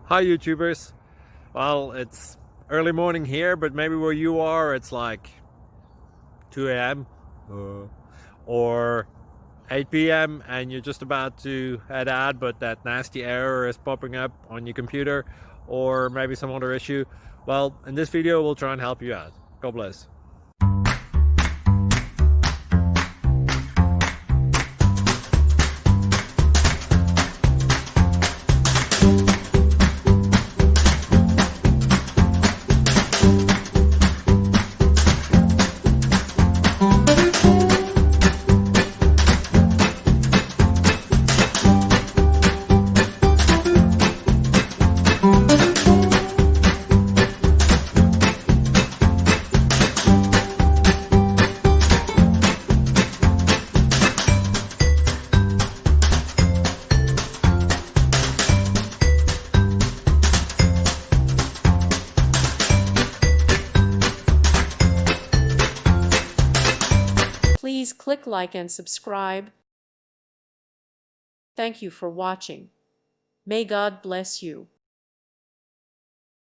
Hi YouTubers. Well, it's early morning here, but maybe where you are it's like 2 a.m. or 8 p.m. and you're just about to head out, but that nasty error is popping up on your computer, or maybe some other issue. Well, in this video we'll try and help you out. God bless. Please click like and subscribe. Thank you for watching. May God bless you.